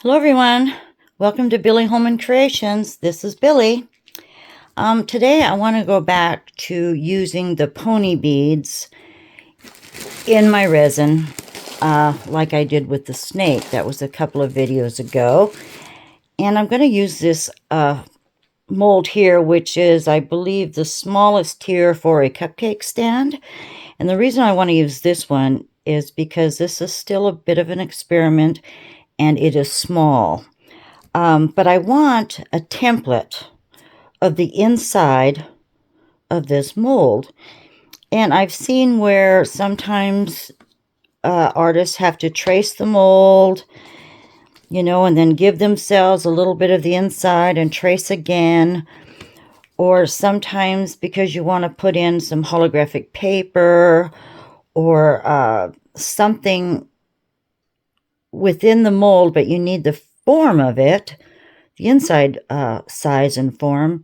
Hello everyone, welcome to Billie Holman Creations. This is Billie. Today I want to go back to using the pony beads in my resin like I did with the snake. That was a couple of videos ago. And I'm going to use this mold here, which is, I believe, the smallest here for a cupcake stand. And the reason I want to use this one is because this is still a bit of an experiment and it is small. But I want a template of the inside of this mold. And I've seen where sometimes artists have to trace the mold, and then give themselves a little bit of the inside and trace again. Or sometimes because you want to put in some holographic paper or something within the mold, but you need the form of it, the inside size and form,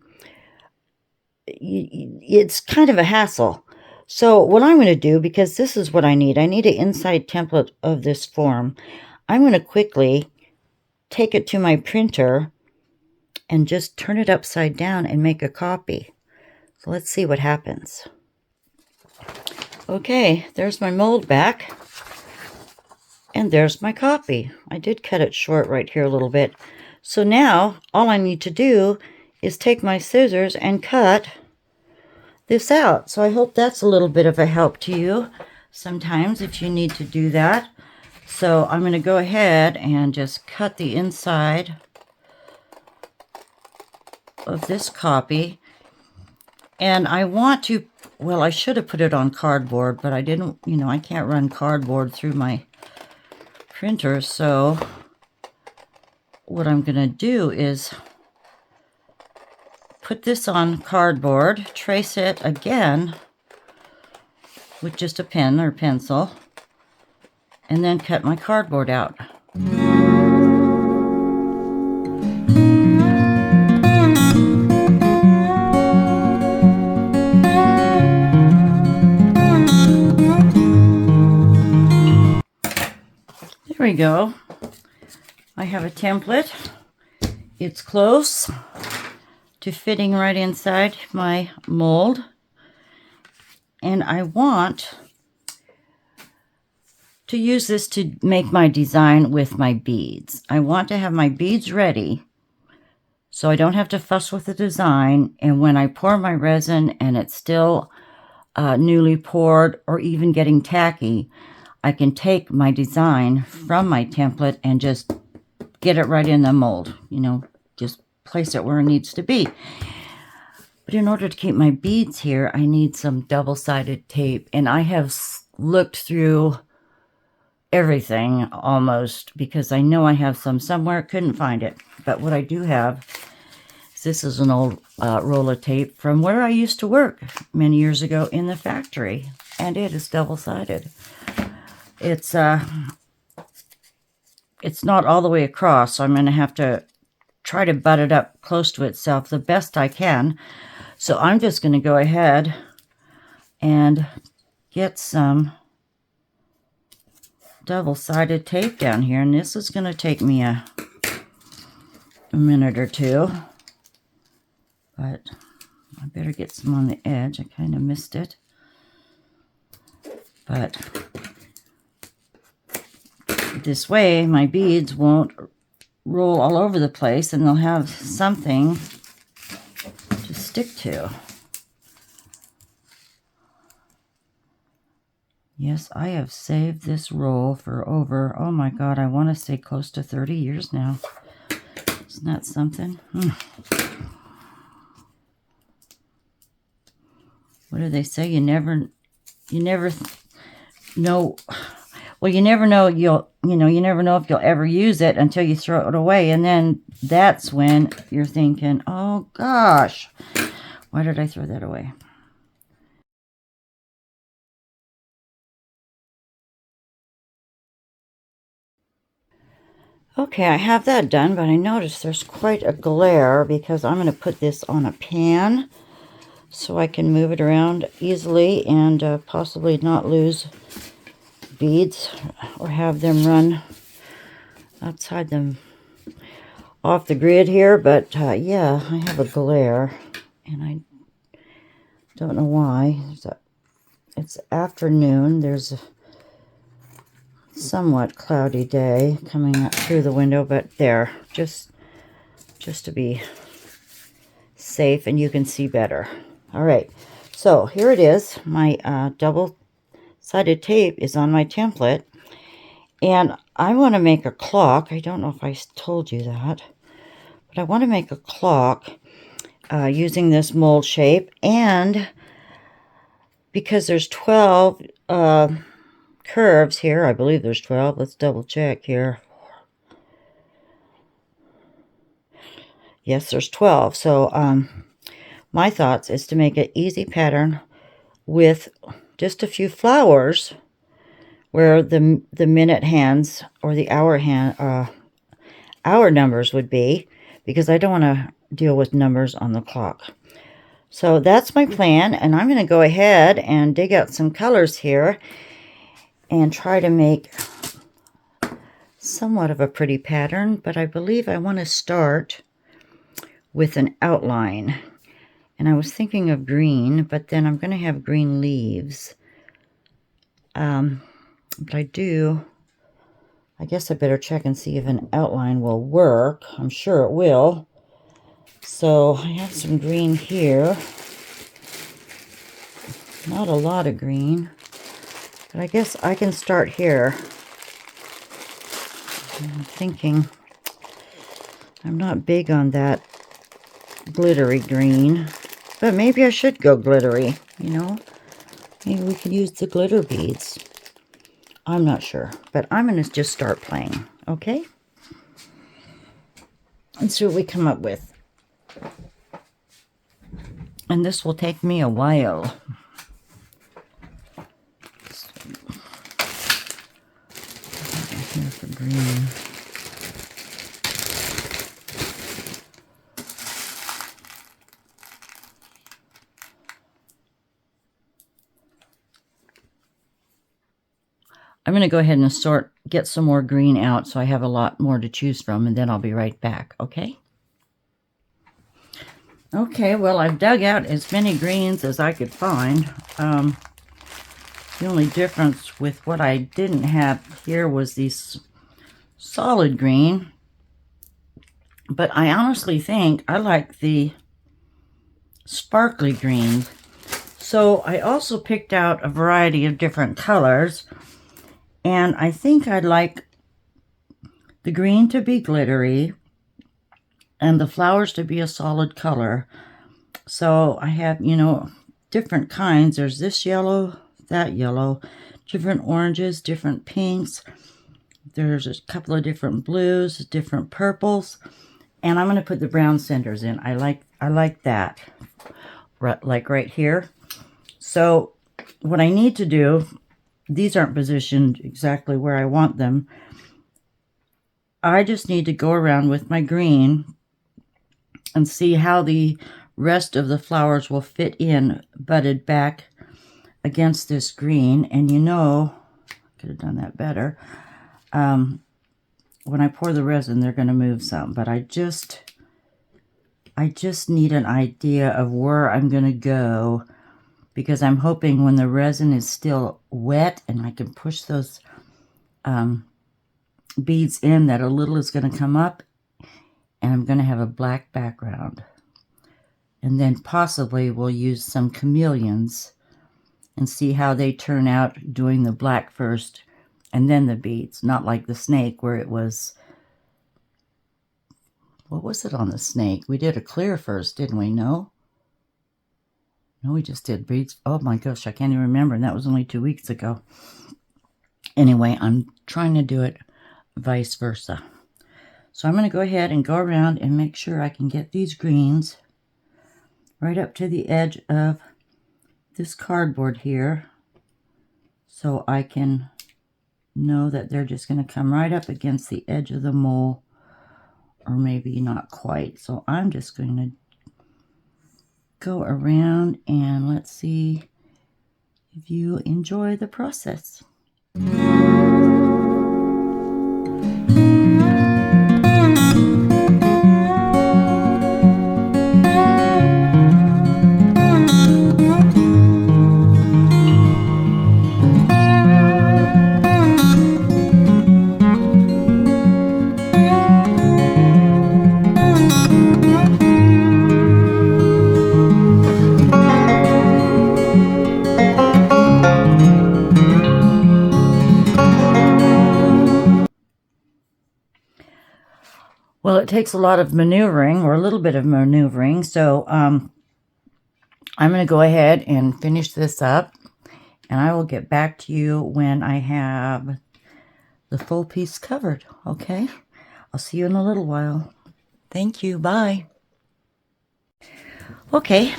it's kind of a hassle. So what I'm going to do, because this is what I need an inside template of this form. I'm going to quickly take it to my printer and just turn it upside down and make a copy. So let's see what happens. Okay, there's my mold back. And there's my copy. I did cut it short right here a little bit. So now all I need to do is take my scissors and cut this out. So I hope that's a little bit of a help to you sometimes if you need to do that. So I'm going to go ahead and just cut the inside of this copy. And I want to, well, I should have put it on cardboard, but I didn't, I can't run cardboard through my printer. So what I'm going to do is put this on cardboard, trace it again with just a pen or pencil, and then cut my cardboard out. There we go. I have a template. It's close to fitting right inside my mold. And I want to use this to make my design with my beads. I want to have my beads ready so I don't have to fuss with the design. And when I pour my resin and it's still newly poured or even getting tacky, I can take my design from my template and just get it right in the mold, just place it where it needs to be. But in order to keep my beads here, I need some double-sided tape. And I have looked through everything almost because I know I have some somewhere. Couldn't find it. But what I do have is this is an old roll of tape from where I used to work many years ago in the factory. And it is double-sided. It's not all the way across, so I'm going to have to try to butt it up close to itself the best I can. So I'm just going to go ahead and get some double-sided tape down here. And this is going to take me a minute or two. But I better get some on the edge. I kind of missed it. But this way my beads won't roll all over the place and they'll have something to stick to. Yes, I have saved this roll for over, oh my God, I want to say close to 30 years now. Isn't that something? What do they say? You never know. Well, you never know you never know if you'll ever use it until you throw it away. And then that's when you're thinking, oh gosh, why did I throw that away? Okay, I have that done, but I noticed there's quite a glare because I'm going to put this on a pan so I can move it around easily and possibly not lose beads or have them run outside the off the grid here, but yeah, I have a glare, and I don't know why. It's afternoon. There's a somewhat cloudy day coming up through the window, but there, just to be safe and you can see better. All right, so here it is. My double-sided tape is on my template, and I want to make a clock. I don't know if I told you that, but I want to make a clock using this mold shape, and because there's 12 curves here, I believe there's 12. Let's double check here. Yes, there's 12. So my thoughts is to make an easy pattern with just a few flowers where the minute hands or the hour numbers would be, because I don't want to deal with numbers on the clock. So that's my plan, and I'm going to go ahead and dig out some colors here and try to make somewhat of a pretty pattern, but I believe I want to start with an outline. And I was thinking of green, but then I'm going to have green leaves. But I guess I better check and see if an outline will work. I'm sure it will. So I have some green here. Not a lot of green, but I guess I can start here. I'm thinking I'm not big on that glittery green, but maybe I should go glittery, you know? Maybe we could use the glitter beads. I'm not sure, but I'm going to just start playing, okay? And see what we come up with. And this will take me a while. Here for green. I'm going to go ahead and get some more green out so I have a lot more to choose from, and then I'll be right back, okay? Okay, well, I've dug out as many greens as I could find. The only difference with what I didn't have here was these solid green, but I honestly think I like the sparkly green. So I also picked out a variety of different colors. And I think I'd like the green to be glittery and the flowers to be a solid color. So I have, you know, different kinds. There's this yellow, that yellow, different oranges, different pinks. There's a couple of different blues, different purples. And I'm going to put the brown centers in. I like that, like right here. So what I need to do, these aren't positioned exactly where I want them. I just need to go around with my green and see how the rest of the flowers will fit in, budded back against this green. And you know, I could have done that better. When I pour the resin, they're going to move some, but I just need an idea of where I'm going to go, because I'm hoping when the resin is still wet and I can push those beads in, that a little is going to come up, and I'm going to have a black background. And then possibly we'll use some chameleons and see how they turn out, doing the black first and then the beads. Not like the snake where it was, what was it on the snake? We did a clear first, didn't we? No, we just did beads. Oh my gosh, I can't even remember. And that was only 2 weeks ago. Anyway, I'm trying to do it vice versa. So I'm going to go ahead and go around and make sure I can get these greens right up to the edge of this cardboard here, so I can know that they're just going to come right up against the edge of the mole, or maybe not quite. So I'm just going to go around and let's see if you enjoy the process. takes a lot of maneuvering, or a little bit of maneuvering. So I'm going to go ahead and finish this up. And I will get back to you when I have the full piece covered. Okay? I'll see you in a little while. Thank you. Bye. Okay.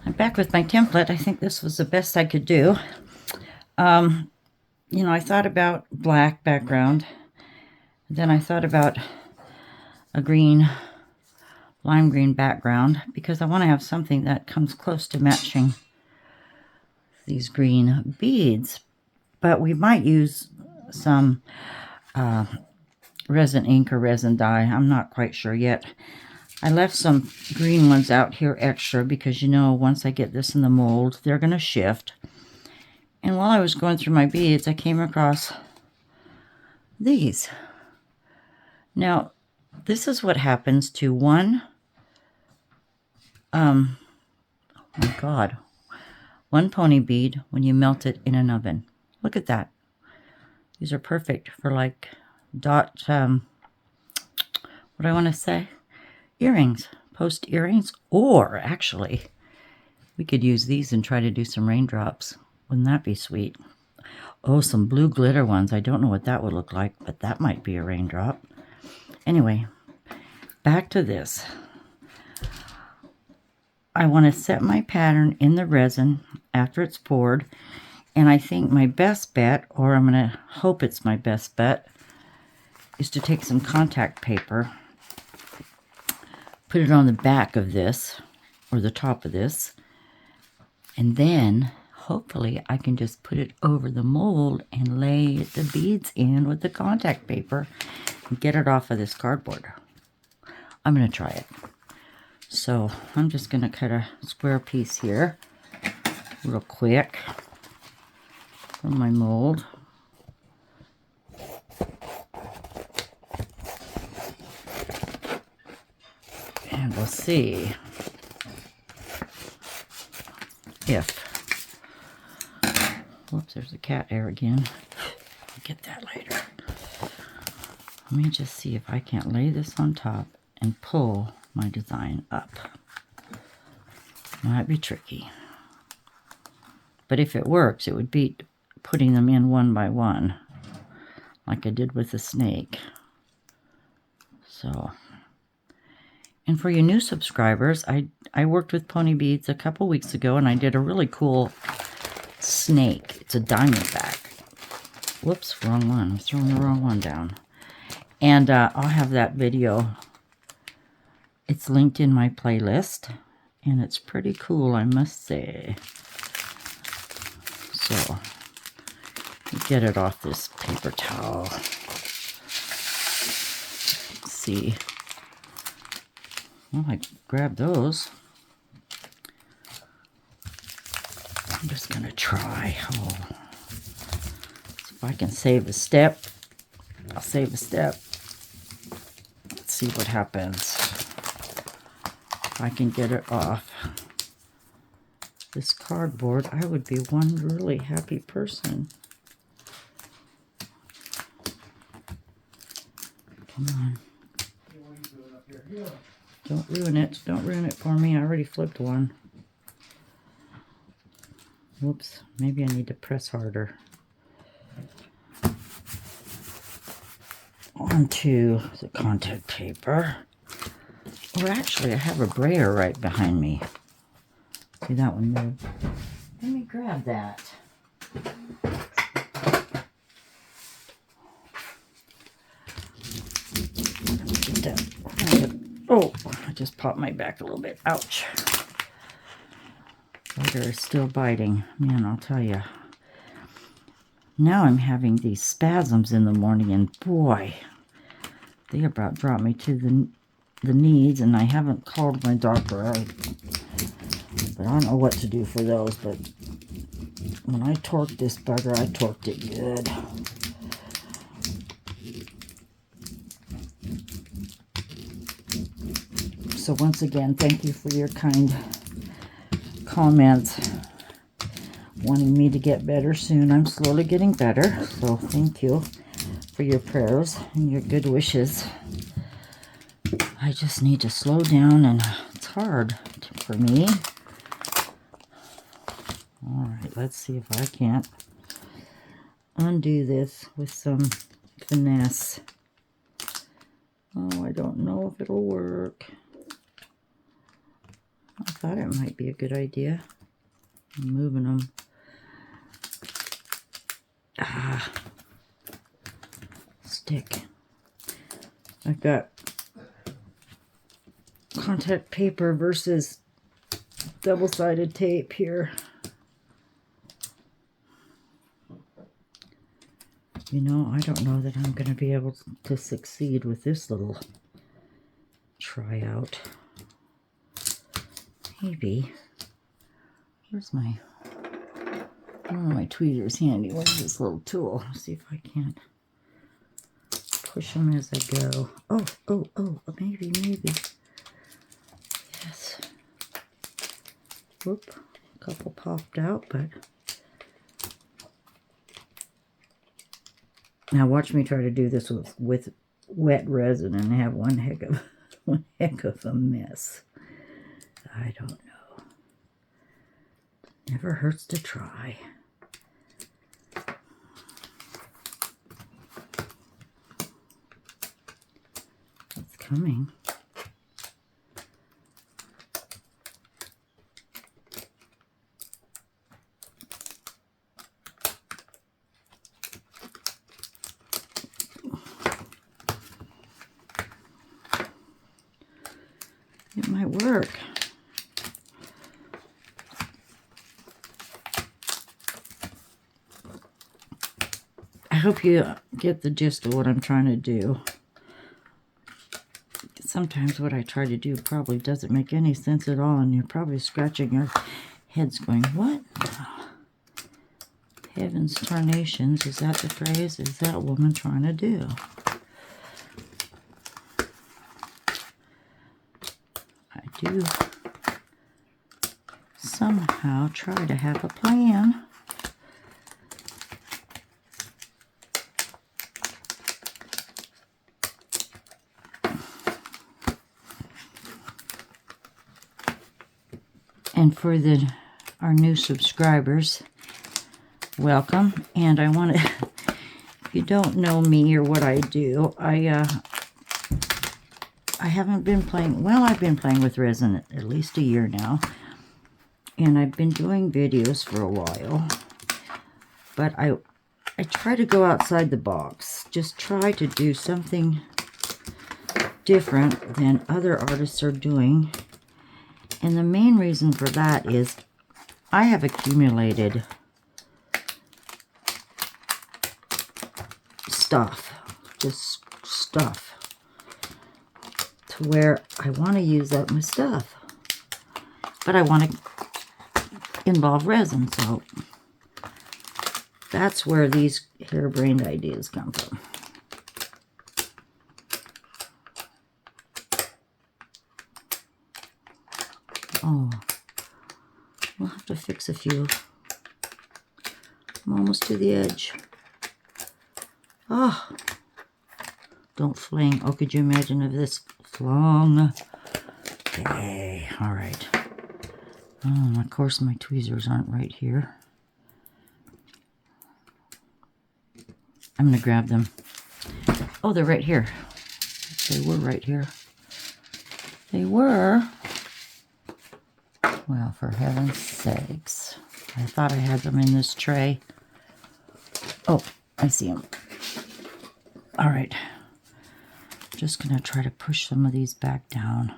I'm back with my template. I think this was the best I could do. You know, I thought about black background. Then I thought about a green, lime green background, because I want to have something that comes close to matching these green beads. But we might use some resin ink or resin dye. I'm not quite sure yet. I left some green ones out here extra because, you know, once I get this in the mold, they're going to shift. And while I was going through my beads, I came across these. Now, this is what happens to one, oh my God, one pony bead when you melt it in an oven. Look at that. These are perfect for like what do I want to say? Earrings, post earrings, or actually, we could use these and try to do some raindrops. Wouldn't that be sweet? Oh, some blue glitter ones. I don't know what that would look like, but that might be a raindrop. Anyway, back to this. I want to set my pattern in the resin after it's poured, and I think my best bet, or I'm going to hope it's my best bet, is to take some contact paper, put it on the back of this, or the top of this, and then hopefully I can just put it over the mold and lay the beads in with the contact paper and get it off of this cardboard. I'm going to try it. So I'm just going to cut a square piece here real quick from my mold. And we'll see if, whoops, there's a cat there again. I'll get that later. Let me just see if I can't lay this on top and pull my design up. Might be tricky. But if it works, it would beat putting them in one by one, like I did with the snake. So, and for you new subscribers, I worked with pony beads a couple weeks ago, and I did a really cool snake. It's a diamondback. Whoops, wrong one. I'm throwing the wrong one down. And I'll have that video. It's linked in my playlist, and it's pretty cool, I must say. So, get it off this paper towel. Let's see. Well, I grabbed those. I'm just going to try. Oh. So if I can save a step, I'll save a step. Let's see what happens. If I can get it off this cardboard, I would be one really happy person. Come on. Don't ruin it. Don't ruin it for me. I already flipped one. Whoops. Maybe I need to press harder. Onto the contact paper. Or actually, I have a brayer right behind me. See that one move? Let me grab that. Get that. Oh, I just popped my back a little bit. Ouch. Butter is still biting. Man, I'll tell you. Now I'm having these spasms in the morning, and boy, they about brought me to the knees, and I haven't called my doctor. But I don't know what to do for those, but when I torqued this bugger, I torqued it good. So once again, thank you for your kind comments, wanting me to get better soon. I'm slowly getting better, so thank you for your prayers and your good wishes. I just need to slow down, and it's hard for me. All right, let's see if I can't undo this with some finesse. Oh, I don't know if it'll work. I thought it might be a good idea. I'm moving them. Ah, stick. I've got contact paper versus double-sided tape here. You know, I don't know that I'm going to be able to succeed with this little tryout. Maybe. Where's my... Oh, my tweezer's handy. Where's this little tool? Let's see if I can't push them as I go. Oh, maybe. Yes. Whoop. A couple popped out, but... Now watch me try to do this with wet resin and have one heck of a mess. I don't know. Never hurts to try. It's coming. It might work. I hope you get the gist of what I'm trying to do. Sometimes what I try to do probably doesn't make any sense at all, and you're probably scratching your heads going, what? Heavens tarnations, is that the phrase? Is that woman trying to do? I do somehow try to have a plan. And for our new subscribers, welcome. And I want to, if you don't know me or what I do, I haven't been playing, well, I've been playing with resin at least a year now. And I've been doing videos for a while. But I try to go outside the box. Just try to do something different than other artists are doing. And the main reason for that is I have accumulated stuff, just stuff, to where I want to use up my stuff. But I want to involve resin, so that's where these harebrained ideas come from. Oh, we'll have to fix a few. I'm almost to the edge. Oh, don't fling. Oh, could you imagine if this flung? Okay, all right. Oh, of course my tweezers aren't right here. I'm going to grab them. Oh, they're right here. They were right here. They were. Well, for heaven's sakes. I thought I had them in this tray. Oh, I see them. All right. Just going to try to push some of these back down.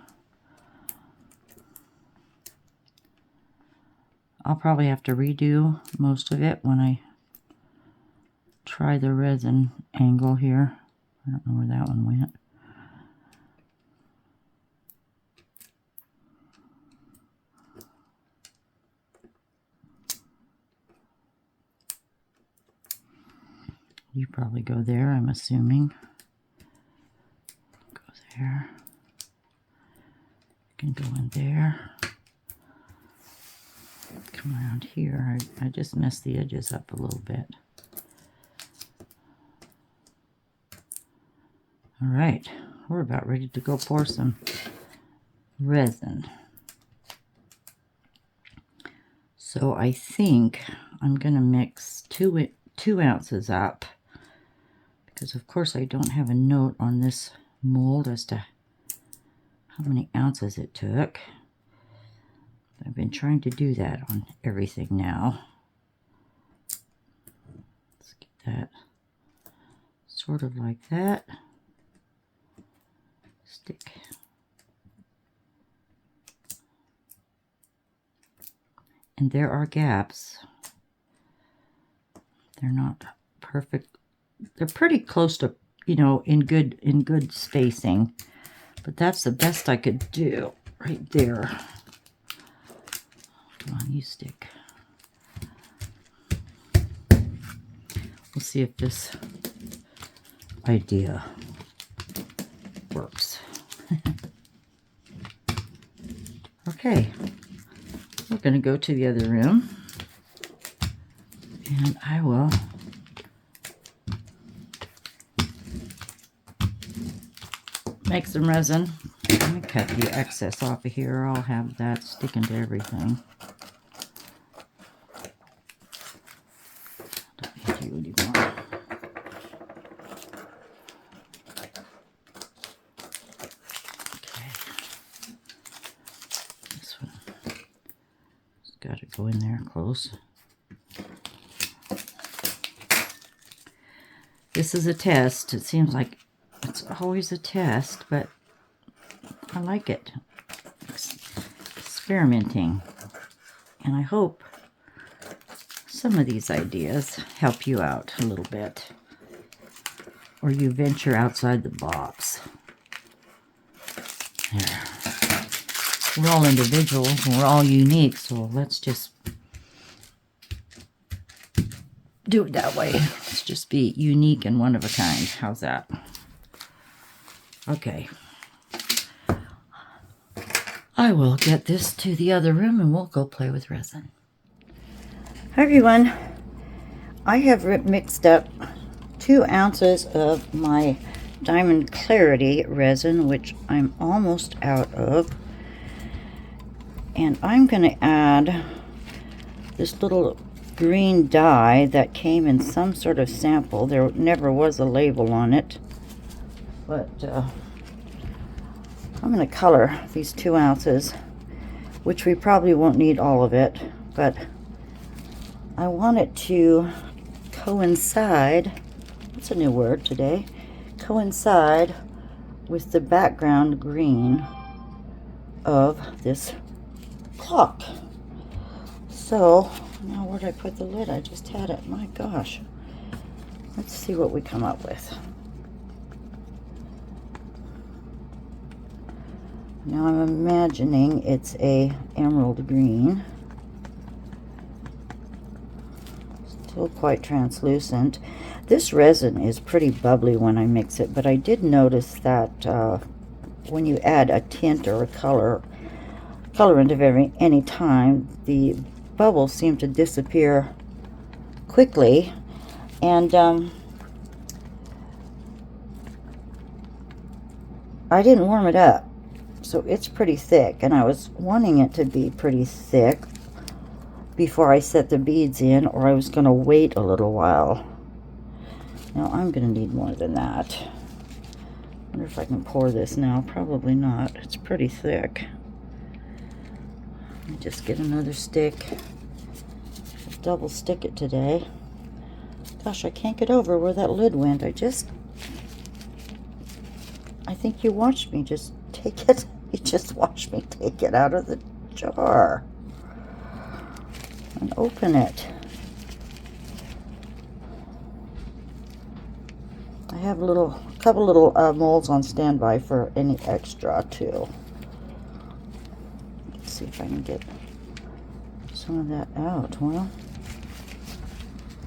I'll probably have to redo most of it when I try the resin angle here. I don't know where that one went. You probably go there, I'm assuming. Go there. You can go in there. Come around here. I just messed the edges up a little bit. All right. we're about ready to go pour some resin. So I think I'm going to mix two ounces up, because of course I don't have a note on this mold as to how many ounces it took. I've been trying to do that on everything now. Let's get that sort of like that. Stick. And there are gaps. They're not perfect. They're pretty close to, you know, in good spacing. But that's the best I could do right there. Come on, you stick. We'll see if this idea works. Okay, we're going to go to the other room, and I will make some resin. Let me cut the excess off of here. I'll have that sticking to everything. Don't need you anymore. Okay. This one has got to go in there close. This is a test. It seems like it's always a test, but I like it. Experimenting. And I hope some of these ideas help you out a little bit, or you venture outside the box. There. We're all individuals and we're all unique, so let's just do it that way. Let's just be unique and one of a kind. How's that? Okay. I will get this to the other room and we'll go play with resin. Hi everyone. I have mixed up 2 ounces of my Diamond Clarity resin, which I'm almost out of. And I'm going to add this little green dye that came in some sort of sample. There never was a label on it. But I'm going to color these 2 ounces, which we probably won't need all of it, but I want it to coincide, that's a new word today, coincide with the background green of this clock. So, now where did I put the lid? I just had it. My gosh. Let's see what we come up with. Now I'm imagining it's a emerald green. Still quite translucent. This resin is pretty bubbly when I mix it, but I did notice that when you add a tint or a colorant of any time, the bubbles seem to disappear quickly. And I didn't warm it up. So it's pretty thick, and I was wanting it to be pretty thick before I set the beads in, or I was going to wait a little while. Now I'm going to need more than that. I wonder if I can pour this now. Probably not. It's pretty thick. Let me just get another stick. I'll double stick it today. Gosh, I can't get over where that lid went. I think you watched me just take it. You just watched me take it out of the jar and open it. I have a couple little molds on standby for any extra too. Let's see if I can get some of that out. Well,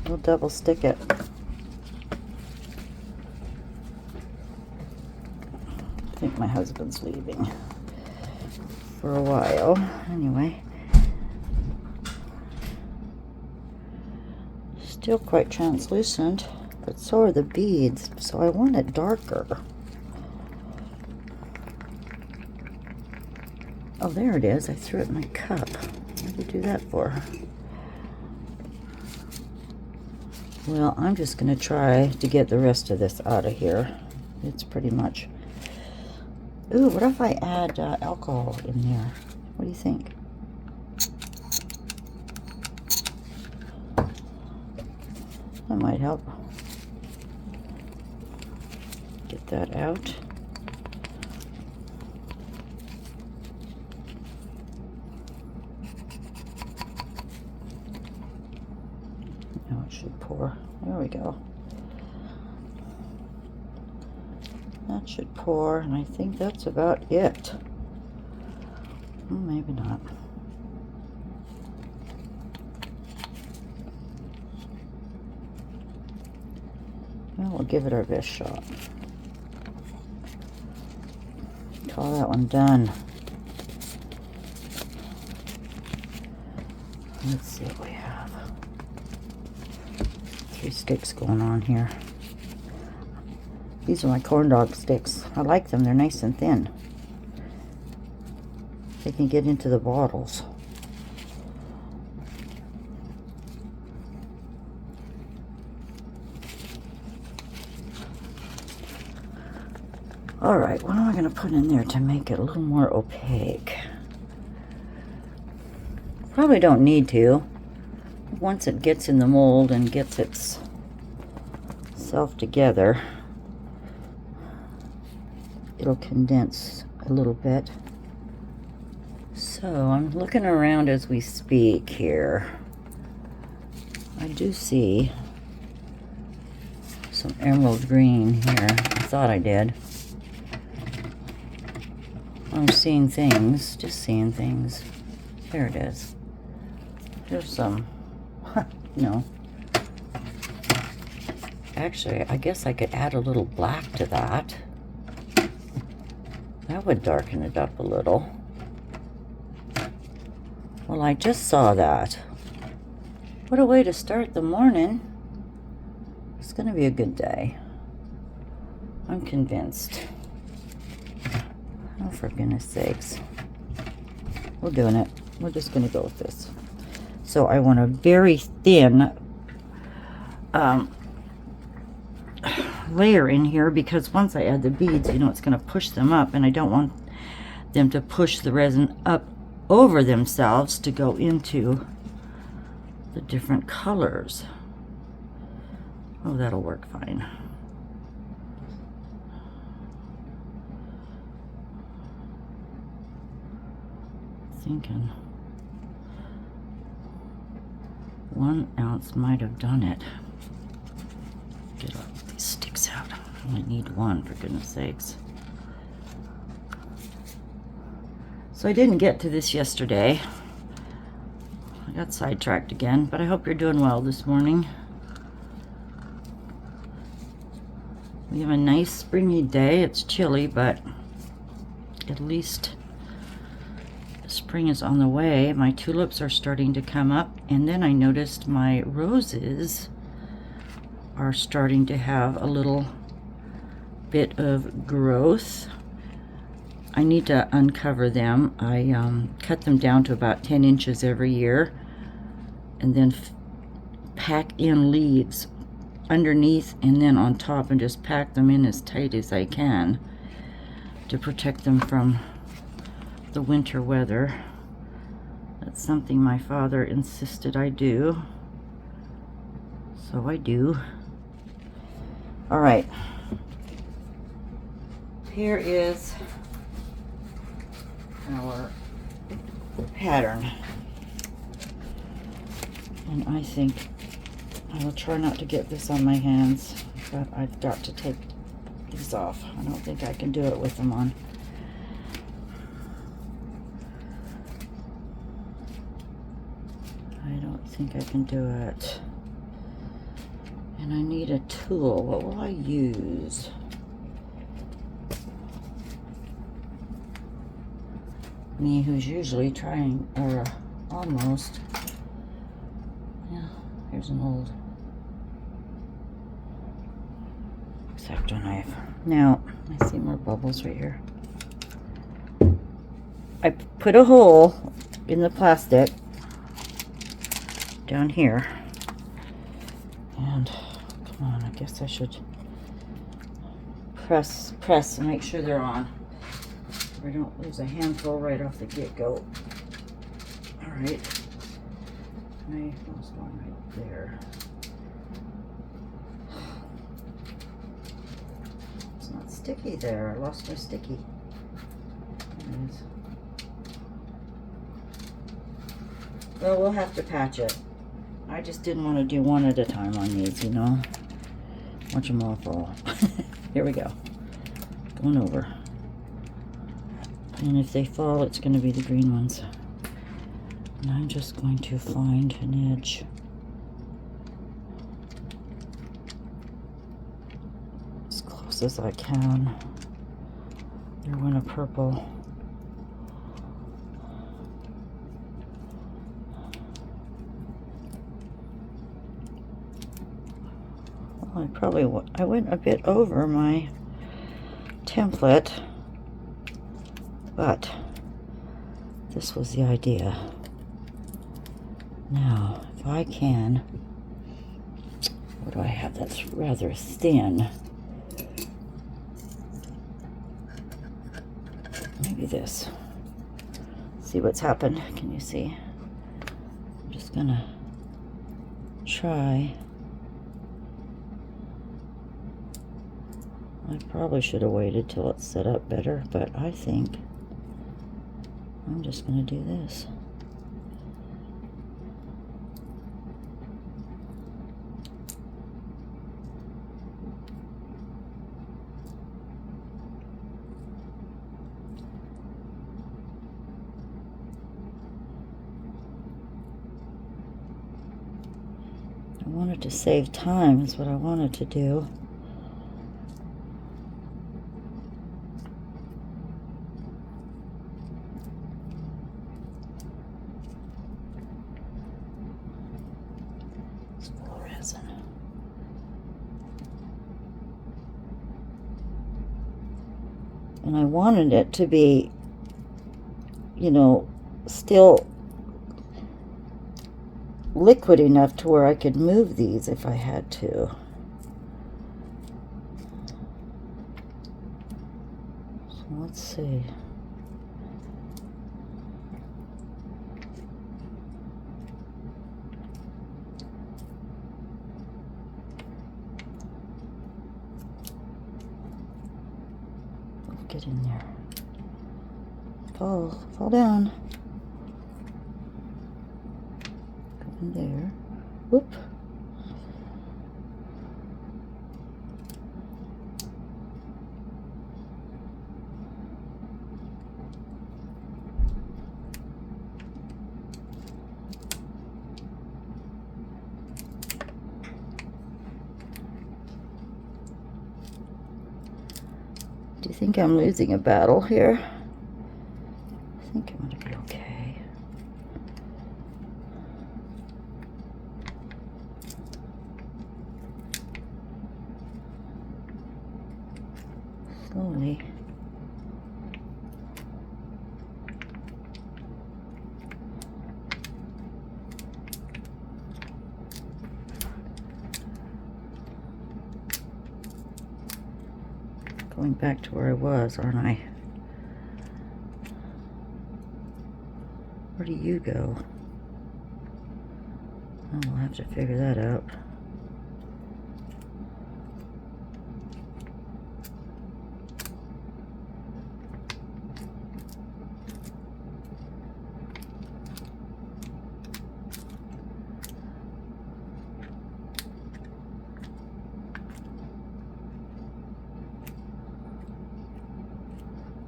we'll double stick it. I think my husband's leaving for a while. Anyway, still quite translucent, but so are the beads, so I want it darker. Oh, there it is. I threw it in my cup. What did I do that for? Well, I'm just going to try to get the rest of this out of here. It's pretty much... Ooh, what if I add alcohol in there? What do you think? That might help. Get that out. Now it should pour. There we go. That should pour, and I think that's about it. Maybe not. Well, we'll give it our best shot. Call that one done. Let's see what we have. 3 sticks going on here. These are my corn dog sticks. I like them. They're nice and thin. They can get into the bottles. All right, what am I going to put in there to make it a little more opaque? Probably don't need to. Once it gets in the mold and gets itself together, it'll condense a little bit. So I'm looking around as we speak here. I do see some emerald green here. I thought I did. I'm seeing things, just seeing things. There it is. There's some, no. Actually, I guess I could add a little black to that. That would darken it up a little. Well, I just saw that. What a way to start the morning. It's going to be a good day. I'm convinced. Oh, for goodness sakes. We're doing it. We're just going to go with this. So I want a very thin layer in here, because once I add the beads, you know, it's going to push them up, and I don't want them to push the resin up over themselves to go into the different colors. Oh, that'll work fine. Thinking 1 ounce might have done it. Get all these sticks out. I only need 1, for goodness sakes. So I didn't get to this yesterday. I got sidetracked again, but I hope you're doing well this morning. We have a nice springy day. It's chilly, but at least spring is on the way. My tulips are starting to come up, and then I noticed my roses are starting to have a little bit of growth. I need to uncover them. I cut them down to about 10 inches every year, and then pack in leaves underneath and then on top, and just pack them in as tight as I can to protect them from the winter weather. That's something my father insisted I do, so I do. All right, here is our pattern, and I think I will try not to get this on my hands, but I've got to take these off. I don't think I can do it with them on. I don't think I can do it. And I need a tool. What will I use? Me, who's usually trying, or almost. Yeah, here's an old X-Acto knife. Now, I see more bubbles right here. I put a hole in the plastic down here. And come on, I guess I should press and make sure they're on. I don't lose a handful right off the get-go. All right. I lost one right there. It's not sticky there. I lost my sticky. There it is. Well, we'll have to patch it. I just didn't want to do one at a time on these, you know. Watch them all fall. Here we go. Going over. And if they fall, it's going to be the green ones. And I'm just going to find an edge. As close as I can. They're one of purple. Well, I went a bit over my template, but this was the idea. Now, if I can, what do I have that's rather thin? Maybe this. See what's happened? Can you see? I'm just gonna try. I probably should have waited till it's set up better, but I think I'm just going to do this. I wanted to save time, is what I wanted to do. And I wanted it to be, you know, still liquid enough to where I could move these if I had to. So let's see. Get in there. Fall down. Go in there. Whoop. Do you think I'm losing a battle here? I think I'm going to be okay. Slowly. Going back to where I was, aren't I? Where do you go? Oh, we'll have to figure that out.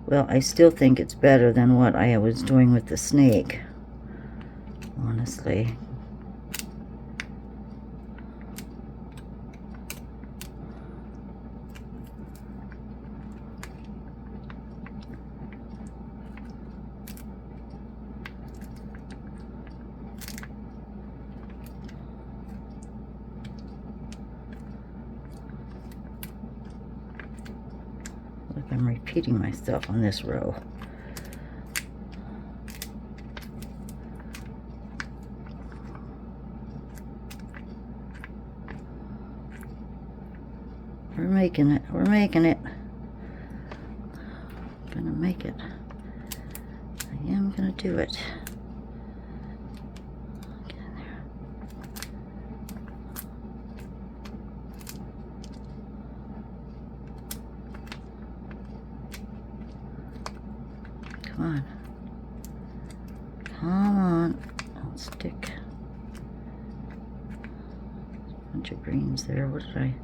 Well, I still think it's better than what I was doing with the snake, honestly. I'm repeating myself on this row. We're making it. We're making it. Gonna make it. I am gonna do it. Get in there. Come on. Come on. Don't stick. Bunch of greens there. What did I?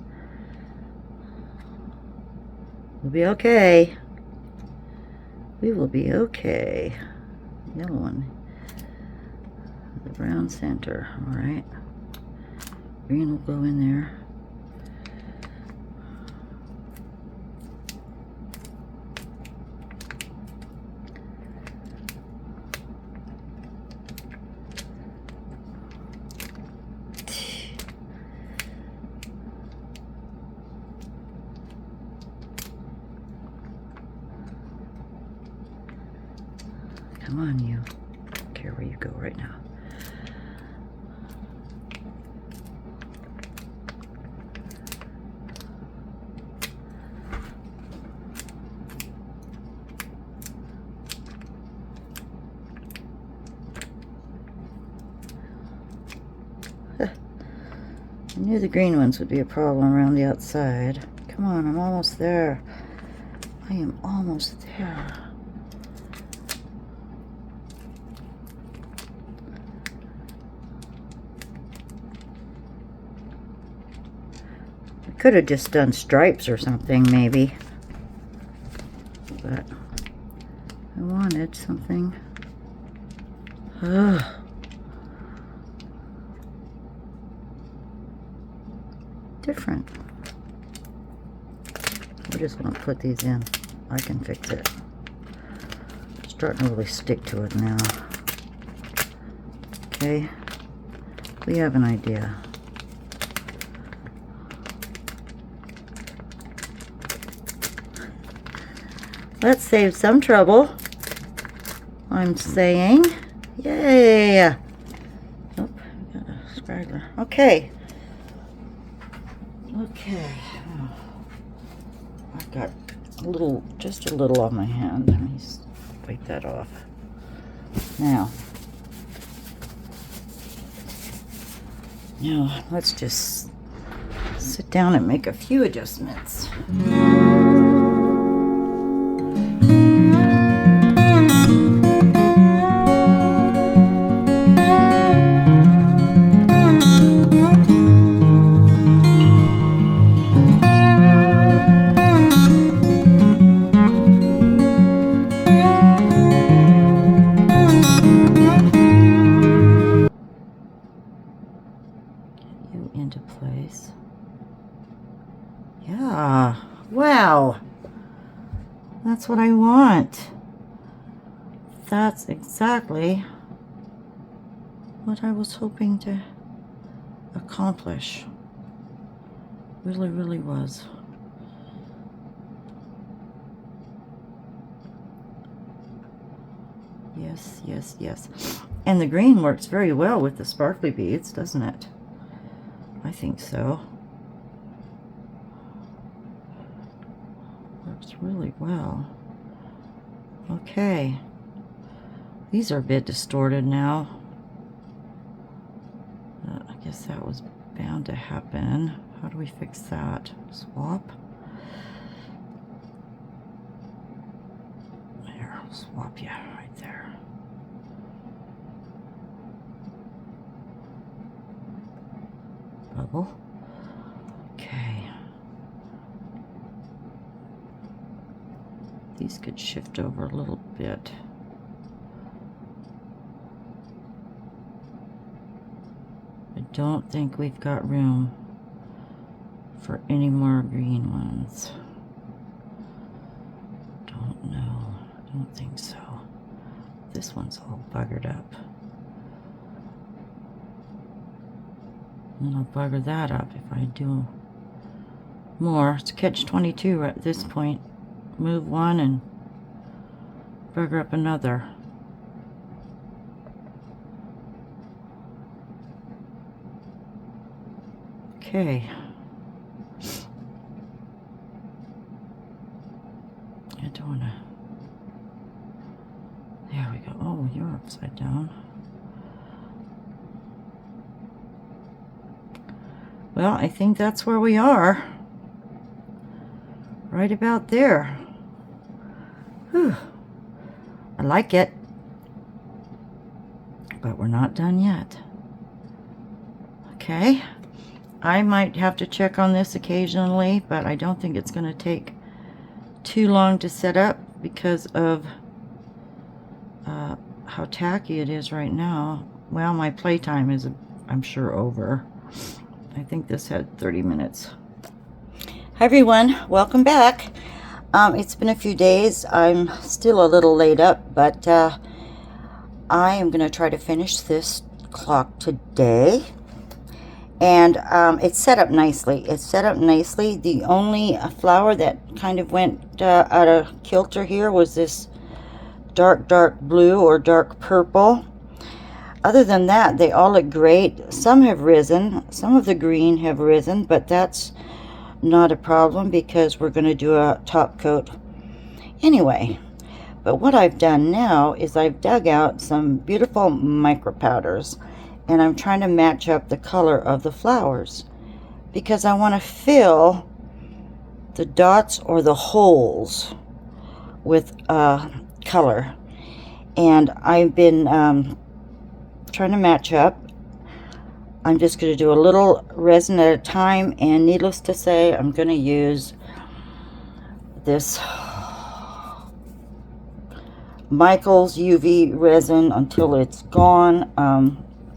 We'll be okay. We will be okay. Yellow one. The brown center. All right. Green will go in there. Come on, you. I don't care where you go right now. I knew the green ones would be a problem around the outside. Come on, I'm almost there. I am almost there. Could have just done stripes or something, maybe. But I wanted something. Ugh. Different. I just want to put these in. I can fix it. It's starting to really stick to it now. Okay. We have an idea. Let's save some trouble. I'm saying, yay! Oh, got a straggler. Okay. Okay. Oh, I've got a little, just a little on my hand. Let me wipe that off. Now, let's just sit down and make a few adjustments. Into place. Yeah, wow, that's what I want. That's exactly what I was hoping to accomplish. Really, really was. Yes, yes, yes. And the green works very well with the sparkly beads, doesn't it? I think so. Works really well. Okay. These are a bit distorted now. I guess that was bound to happen. How do we fix that? Swap. There, I'll swap you right there. Bubble. Okay. These could shift over a little bit. I don't think we've got room for any more green ones. Don't know. Don't think so. This one's all buggered up. And I'll bugger that up if I do more. It's catch-22 at this point. Move one and bugger up another. Okay. don't want to. There we go. Oh, you're upside down. Well, I think that's where we are. Right about there. Whew. I like it. But we're not done yet. Okay. I might have to check on this occasionally, but I don't think it's going to take too long to set up because of how tacky it is right now. Well, my playtime is, I'm sure, over. I think this had 30 minutes. Hi everyone, welcome back. It's been a few days. I'm still a little laid up, but I am going to try to finish this clock today. And it's set up nicely. It's set up nicely. The only flower that kind of went out of kilter here was this dark blue or dark purple. Other than that, they all look great. Some have risen. Some of the green have risen, but that's not a problem because we're going to do a top coat anyway. But what I've done now is I've dug out some beautiful micro powders, and I'm trying to match up the color of the flowers because I want to fill the dots or the holes with color. And I've been trying to match up. I'm just going to do a little resin at a time, and needless to say, I'm going to use this Michael's UV resin until it's gone.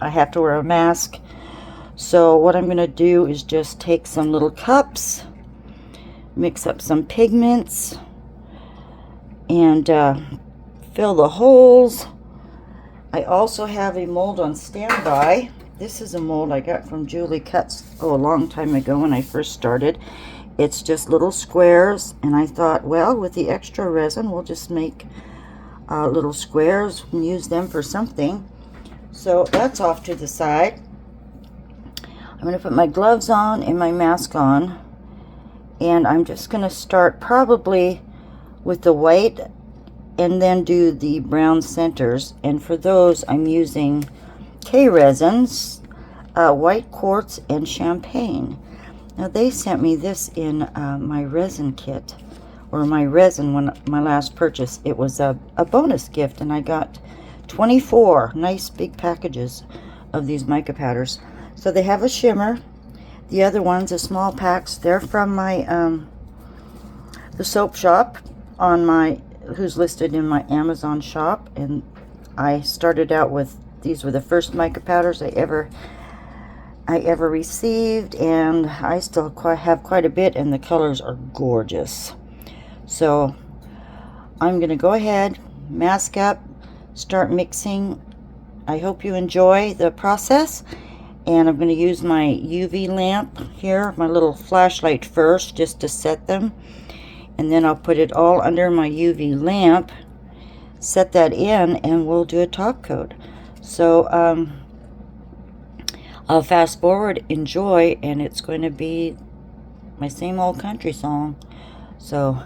I have to wear a mask, so what I'm going to do is just take some little cups, mix up some pigments, and fill the holes. I also have a mold on standby. This is a mold I got from Julie Cuts a long time ago when I first started. It's just little squares, and I thought, well, with the extra resin, we'll just make little squares and use them for something. So that's off to the side. I'm going to put my gloves on and my mask on, and I'm just going to start probably with the white and then do the brown centers. And for those, I'm using K-resins, white quartz, and champagne. Now they sent me this in my resin kit, or my resin, when my last purchase. It was a bonus gift, and I got 24 nice big packages of these mica powders. So they have a shimmer. The other ones are small packs. They're from my the soap shop on my, who's listed in my Amazon shop. And I started out with, these were the first mica powders I ever received, and I still have quite a bit, and the colors are gorgeous. So I'm going to go ahead, mask up, start mixing. I hope you enjoy the process, and I'm going to use my UV lamp here, my little flashlight first, just to set them, and then I'll put it all under my UV lamp, set that in, and we'll do a top coat. So I'll fast forward, enjoy, and it's going to be my same old country song. So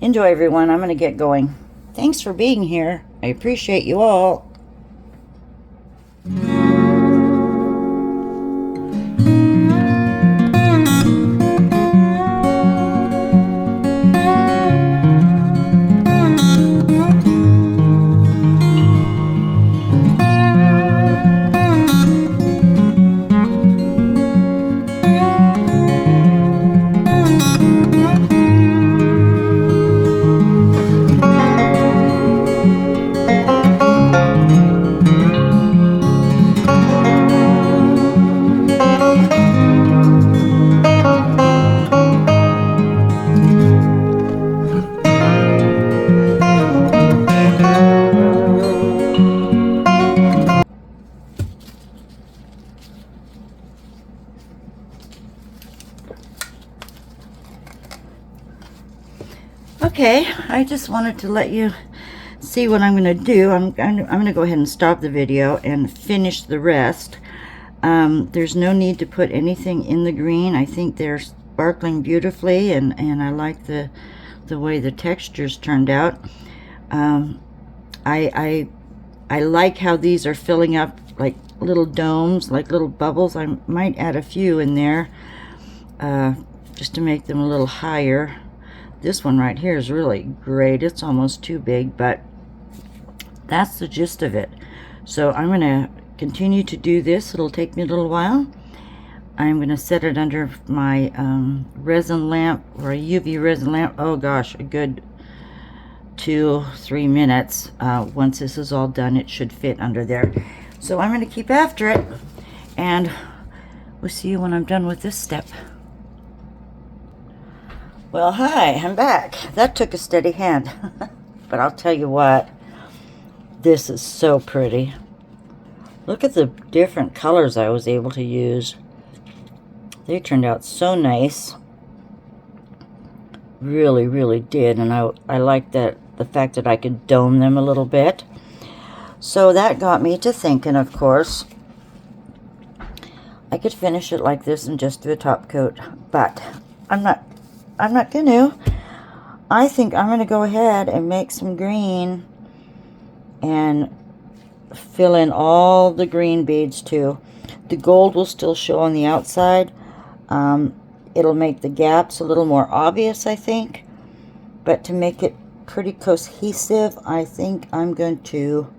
enjoy, everyone. I'm going to get going. Thanks for being here. I appreciate you all. Okay, I just wanted to let you see what I'm going to do. I'm going to go ahead and stop the video and finish the rest. There's no need to put anything in the green. I think they're sparkling beautifully, and I like the the way the textures turned out. I like how these are filling up like little domes, like little bubbles. I might add a few in there just to make them a little higher. This one right here is really great. It's almost too big, but that's the gist of it. So I'm going to continue to do this. It'll take me a little while. I'm going to set it under my resin lamp, or a UV resin lamp. Oh gosh, a good 2-3 minutes. Once this is all done, it should fit under there. So I'm going to keep after it, and we'll see you when I'm done with this step. Well, hi, I'm back. That took a steady hand. But I'll tell you what, this is so pretty. Look at the different colors I was able to use. They turned out so nice. Really, really did. And I like that, the fact that I could dome them a little bit. So that got me to thinking, of course, I could finish it like this and just do a top coat. But I'm not gonna. I think I'm gonna go ahead and make some green and fill in all the green beads too. The gold will still show on the outside. It'll make the gaps a little more obvious, I think. But to make it pretty cohesive, I think I'm going to,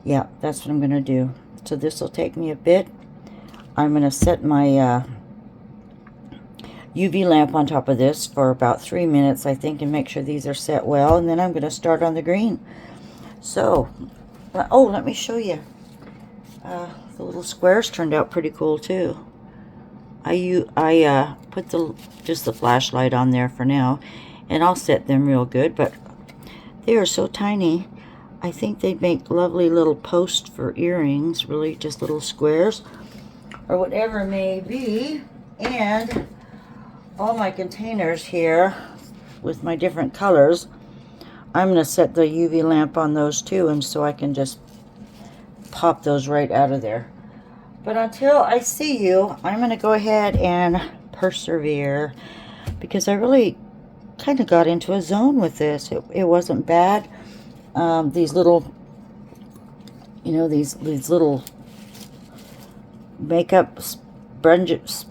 yeah, that's what I'm going to do. So this will take me a bit. I'm going to set my UV lamp on top of this for about 3 minutes, I think, and make sure these are set well. And then I'm going to start on the green. So, oh, let me show you. The little squares turned out pretty cool too. I put just the flashlight on there for now, and I'll set them real good, but they are so tiny. I think they'd make lovely little posts for earrings, really just little squares or whatever it may be. And all my containers here with my different colors, I'm going to set the UV lamp on those too, and so I can just pop those right out of there. But until I see you, I'm going to go ahead and persevere, because I really kind of got into a zone with this. It wasn't bad. These little, you know, these little makeup brushes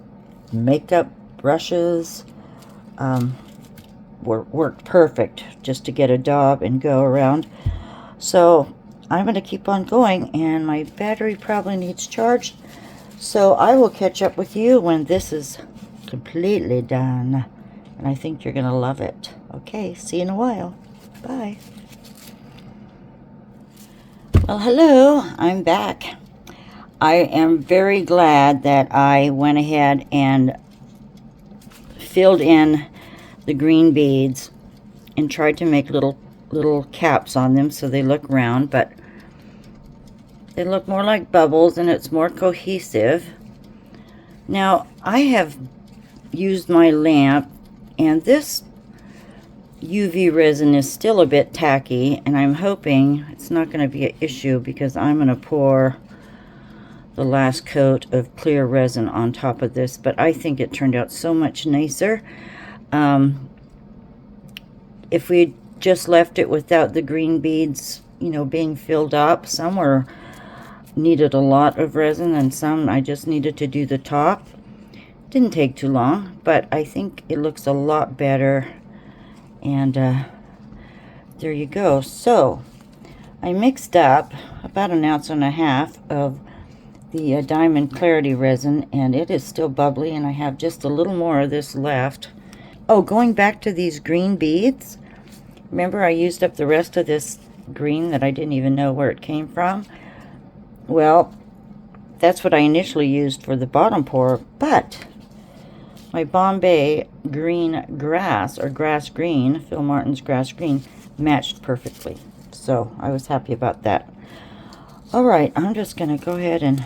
worked perfect just to get a daub and go around. So I'm going to keep on going, and my battery probably needs charged. So I will catch up with you when this is completely done. And I think you're going to love it. Okay, see you in a while. Bye. Well, hello, I'm back. I am very glad that I went ahead and filled in the green beads and tried to make little caps on them so they look round, but they look more like bubbles and it's more cohesive. Now, I have used my lamp, and this UV resin is still a bit tacky, and I'm hoping it's not going to be an issue, because I'm going to pour the last coat of clear resin on top of this. But I think it turned out so much nicer. If we just left it without the green beads, you know, being filled up, some were needed a lot of resin, and some I just needed to do the top. Didn't take too long, but I think it looks a lot better. And there you go. So I mixed up about 1.5 ounces of the Diamond Clarity resin, and it is still bubbly, and I have just a little more of this left. Oh, going back to these green beads, remember I used up the rest of this green that I didn't even know where it came from? Well, that's what I initially used for the bottom pour, but my Bombay green grass, or grass green, Phil Martin's grass green, matched perfectly. So I was happy about that. All right, I'm just going to go ahead and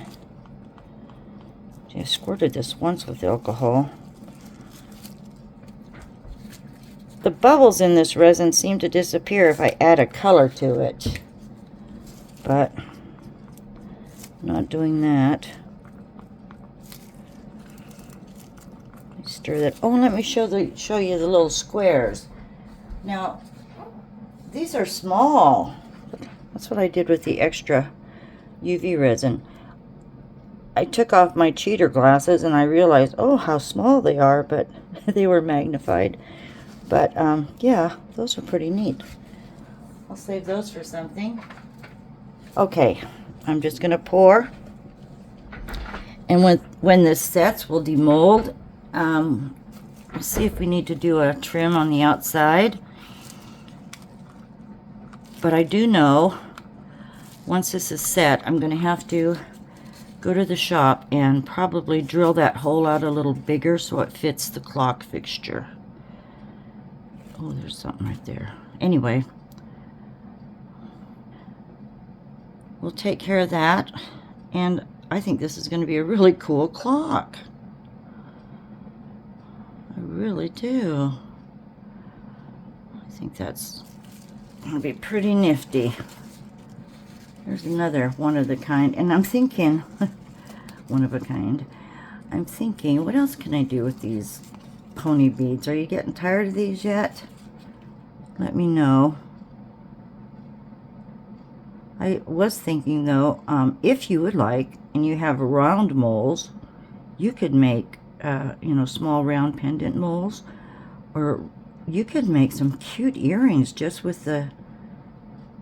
just squirted this once with alcohol. The bubbles in this resin seem to disappear if I add a color to it, but I'm not doing that. Stir that. Oh, let me show you the little squares. Now, these are small. That's what I did with the extra UV resin. I took off my cheater glasses and I realized, oh, how small they are, but they were magnified. But yeah, those are pretty neat. I'll save those for something. Okay, I'm just gonna pour. And when this sets, we'll demold. We'll see if we need to do a trim on the outside. But I do know, once this is set, I'm gonna have to go to the shop and probably drill that hole out a little bigger so it fits the clock fixture. Oh, there's something right there. Anyway, we'll take care of that, and I think this is going to be a really cool clock. I really do. I think that's going to be pretty nifty. There's another one of the kind, and I'm thinking, one of a kind, I'm thinking, what else can I do with these pony beads? Are you getting tired of these yet? Let me know. I was thinking though, if you would like, and you have round moles, you could make, you know, small round pendant moles, or you could make some cute earrings just with the,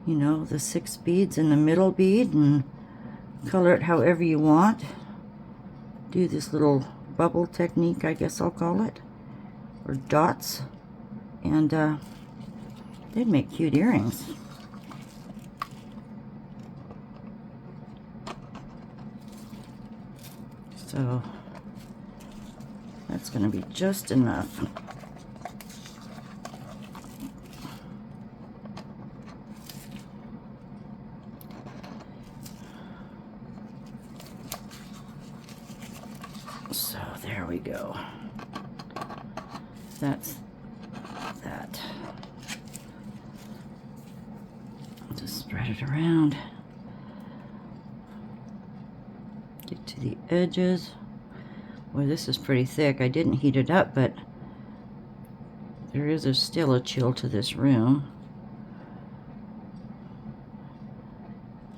you know, the 6 beads in the middle bead, and color it however you want. Do this little bubble technique, I guess I'll call it, or dots, and they'd make cute earrings. So that's going to be just enough. So there we go. That's that. I'll just spread it around. Get to the edges. Boy, this is pretty thick. I didn't heat it up, but there is still a chill to this room.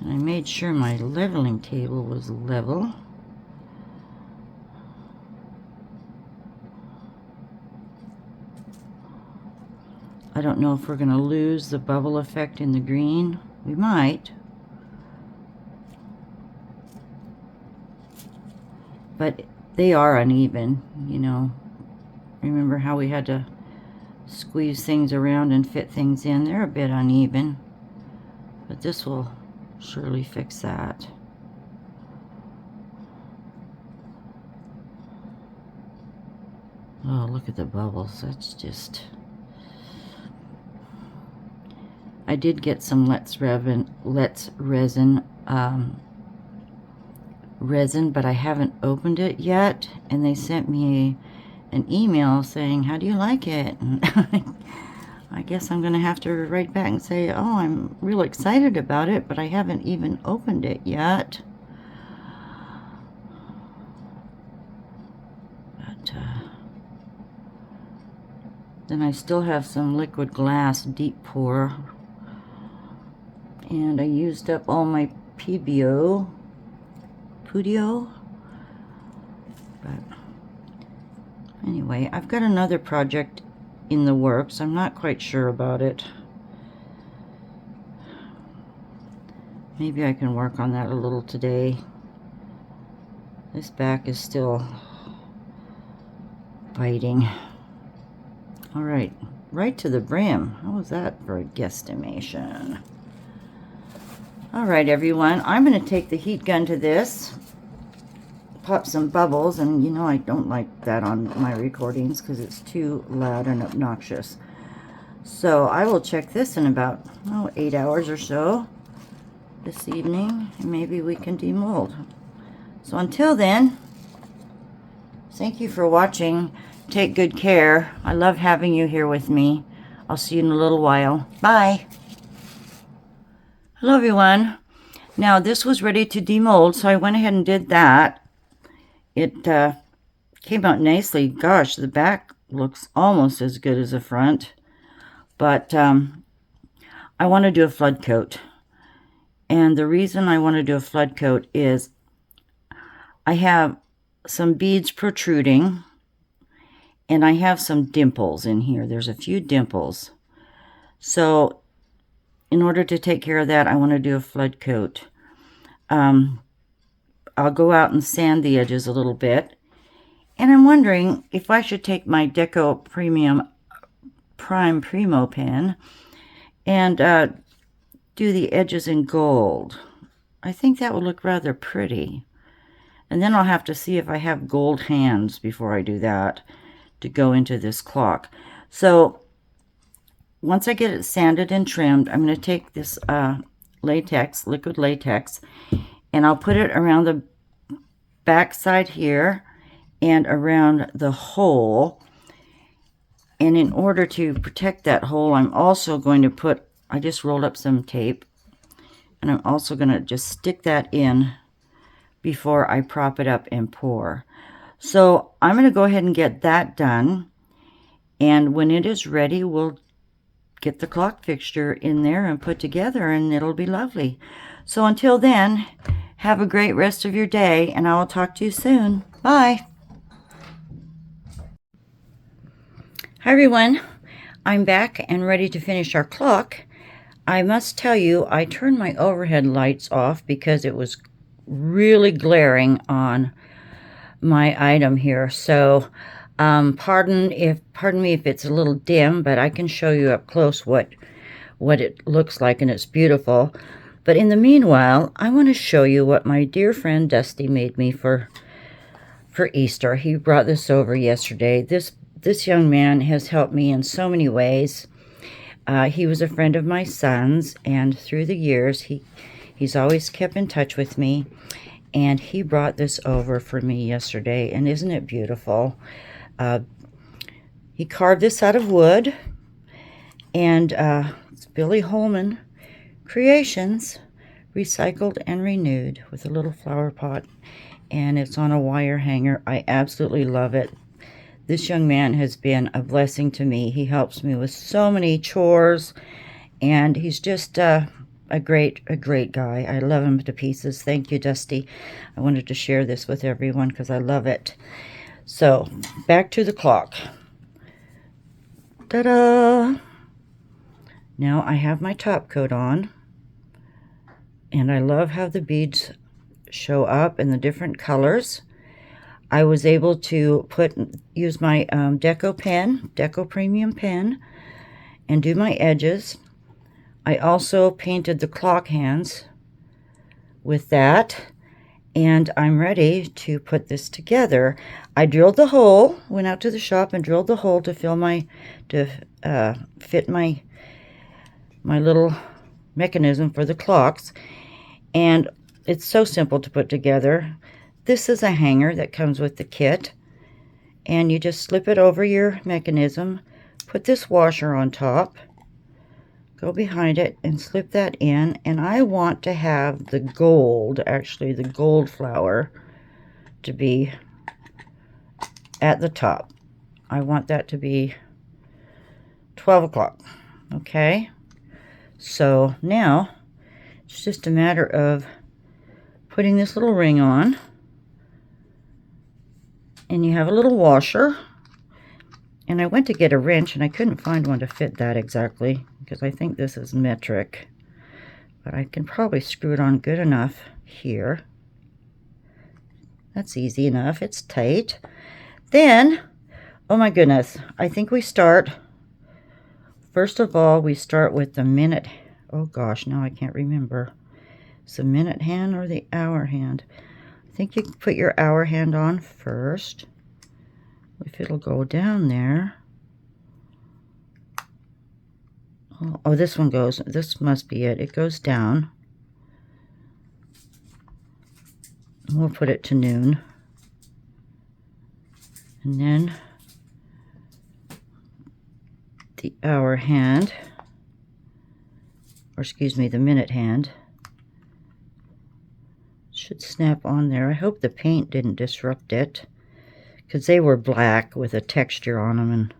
And I made sure my leveling table was level. I don't know if we're going to lose the bubble effect in the green. We might. But they are uneven, you know. Remember how we had to squeeze things around and fit things in? They're a bit uneven. But this will surely fix that. Oh, look at the bubbles. That's just... I did get some Let's Resin resin, but I haven't opened it yet, and they sent me an email saying, how do you like it? And I guess I'm gonna have to write back and say, oh, I'm real excited about it, but I haven't even opened it yet. But then I still have some liquid glass deep pour, and I used up all my Pudio. But anyway, I've got another project in the works. I'm not quite sure about it. Maybe I can work on that a little today. This back is still biting. All right, right to the brim. How was that for a guesstimation? All right, everyone, I'm going to take the heat gun to this, pop some bubbles, and you know I don't like that on my recordings because it's too loud and obnoxious. So I will check this in about 8 hours or so this evening, and maybe we can demold. So until then, thank you for watching. Take good care. I love having you here with me. I'll see you in a little while. Bye. Hello everyone. Now this was ready to demold, so I went ahead and did that. It came out nicely. Gosh, the back looks almost as good as the front. But I want to do a flood coat. And the reason I want to do a flood coat is I have some beads protruding, and I have some dimples in here. There's a few dimples. So in order to take care of that, I want to do a flood coat. I'll go out and sand the edges a little bit. And I'm wondering if I should take my Deco Premium Prime Primo pen and do the edges in gold. I think that would look rather pretty. And then I'll have to see if I have gold hands before I do that to go into this clock. So once I get it sanded and trimmed, I'm going to take this latex, liquid latex, and I'll put it around the back side here and around the hole. And in order to protect that hole, I'm also going to put, I just rolled up some tape, and I'm also going to just stick that in before I prop it up and pour. So I'm going to go ahead and get that done, and when it is ready, we'll get the clock fixture in there and put together, and it'll be lovely. So until then, have a great rest of your day, and I will talk to you soon. Bye. Hi everyone, I'm back and ready to finish our clock. I must tell you, I turned my overhead lights off because it was really glaring on my item here. So pardon me if it's a little dim, but I can show you up close what it looks like, and it's beautiful. But in the meanwhile, I want to show you what my dear friend Dusty made me for Easter. He brought this over yesterday. This young man has helped me in so many ways. He was a friend of my son's, and through the years, he's always kept in touch with me, and he brought this over for me yesterday, and isn't it beautiful? He carved this out of wood, and it's Billie Holman Creations, recycled and renewed, with a little flower pot, and it's on a wire hanger. I absolutely love it. This young man has been a blessing to me. He helps me with so many chores, and he's just a great guy. I love him to pieces. Thank you, Dusty. I wanted to share this with everyone because I love it. So, back to the clock. Ta-da! Now I have my top coat on, and I love how the beads show up in the different colors. I was able to use my Deco Premium pen, and do my edges. I also painted the clock hands with that, and I'm ready to put this together. I drilled the hole, went out to the shop and drilled the hole to fit my little mechanism for the clocks, and it's so simple to put together. This is a hanger that comes with the kit, and you just slip it over your mechanism, put this washer on top, go behind it and slip that in, and I want to have the gold, actually the gold flower, to be at the top. I want that to be 12 o'clock. Okay, so now it's just a matter of putting this little ring on, and you have a little washer, and I went to get a wrench and I couldn't find one to fit that exactly because I think this is metric, but I can probably screw it on good enough here. That's easy enough. It's tight. Then, oh my goodness, I think we start, first of all, we start with the minute. Oh gosh, now I can't remember. It's the minute hand or the hour hand. I think you can put your hour hand on first, if it'll go down there. Oh, this one goes, this must be it. It goes down. We'll put it to noon. And then the hour hand, or excuse me, the minute hand, should snap on there. I hope the paint didn't disrupt it, because they were black with a texture on them, and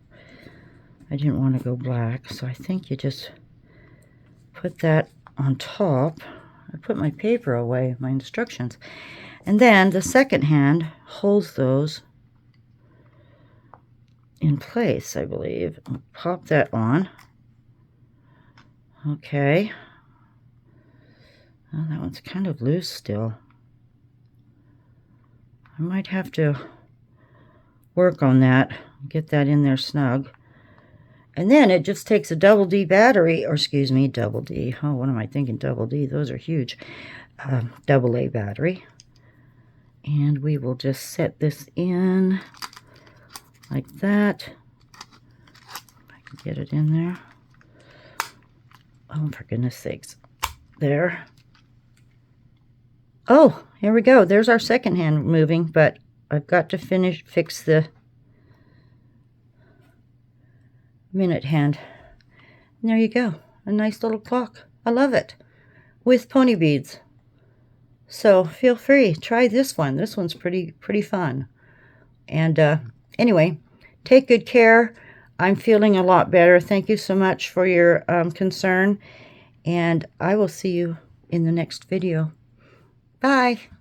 I didn't want to go black, so I think you just put that on top. I put my paper away, my instructions. And then the second hand holds those in place, I believe. I'll pop that on. Okay. Well, that one's kind of loose still. I might have to work on that, get that in there snug. And then it just takes a double D battery, or excuse me, double D. Oh, what am I thinking? Double D, those are huge. Double A battery. And we will just set this in like that. If I can get it in there. Oh, for goodness sakes. There. Oh, here we go. There's our second hand moving, but I've got to fix the minute hand. And there you go. A nice little clock. I love it. With pony beads. So feel free. Try this one. This one's pretty fun. And anyway, take good care. I'm feeling a lot better. Thank you so much for your concern. And I will see you in the next video. Bye.